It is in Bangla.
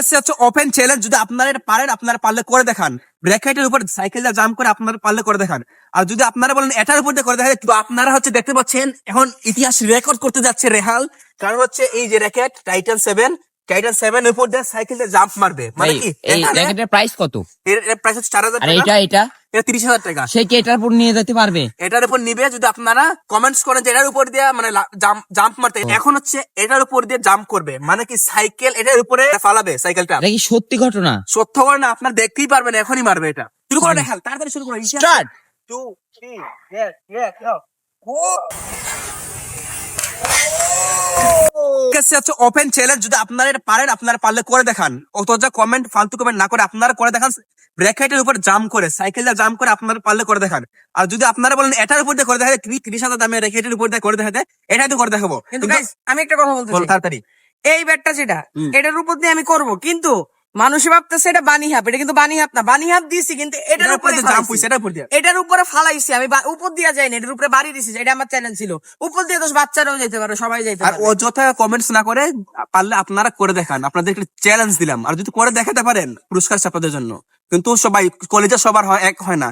কাছে হচ্ছে ওপেন চ্যালেঞ্জ, যদি আপনারা এটা পারেন, আপনারা পারলে করে দেখান। ব্র্যাকেটের উপর সাইকেলটা জাম্প করে আপনারা পারলে করে দেখান। আর যদি আপনারা বলেন এটার উপর দিয়ে করে দেখান, তো আপনারা হচ্ছে দেখতে পাচ্ছেন এখন ইতিহাস রেকর্ড করতে যাচ্ছে রেহাল। কারণ হচ্ছে এই যে র্যাকেট টাইটান 7 উপর দিয়ে সাইকেলটা জাম্প মারবে, মানে কি এই র্যাকেটের প্রাইস কত? এর প্রাইস হচ্ছে 4,000 আর টাকা। এটা এটা 30,000 টাকা। সে কি এটার উপর নিয়ে যেতে পারবে? এটার উপর নিবে যদি আপনারা কমেন্টস করেন যে এটার উপর দিয়ে মানে জাম্প মারতে। এখন হচ্ছে এটার উপর দিয়ে জাম্প করবে, মানে কি সাইকেল এটার উপরে ফালাবে সাইকেলটা। এটা কি সত্যি ঘটনা? সত্য করে না, আপনার দেখতেই পারবেন, এখনই মারবে। এটা শুরু করে দেখাল, তাড়াতাড়ি শুরু করো। স্টার্ট। 2 3 yes go কাছে হচ্ছে ওপেন চ্যালেঞ্জ, যদি আপনারা এটা পারেন, আপনারা পারলে করে দেখান। অত কমেন্ট ফালতু কমেন্ট না করে আপনারা করে দেখান। ব্র্যাকেটের উপর জাম্প করে সাইকেলটা জাম্প করে আপনারা পারলে করে দেখান। আর যদি আপনারা বলেন এটার উপর দিয়ে করে দেখাতে, 30,000 দামে র্যাকেটের উপর দিয়ে করে দেখাতে, এটাই তো করে দেখাবো। কিন্তু guys, আমি একটা কথা বলতে বল চাই। তাড়াতাড়ি। এই ব্যাটটা যেটা এটার উপর দিয়ে আমি করব, কিন্তু মানুষে ভাবতেছে এটা বানি হাফ। এটা কিন্তু বানি হাফ না, বানি হাফ দিয়েছি কিন্তু এটার উপরে জাম্প হইছে, এটার উপর দিয়ে। এটার উপরে ফালাইছি আমি, উপর দিয়ে যাইনি, এটার উপরে বাড়ি দিছি। এটা আমার চ্যালেঞ্জ ছিল। উপর দিয়ে তো বাচ্চারাও যেতে পারে, সবাই যেতে আর পারে। অযথা কমেন্টস না করে পারলে আপনারা করে দেখান। আপনাদের একটা চ্যালেঞ্জ দিলাম, আর যদি করে দেখাতে পারেন পুরস্কার আছে আপনাদের জন্য। কিন্তু সবাই কলেজে সবার হয় এক হয় না।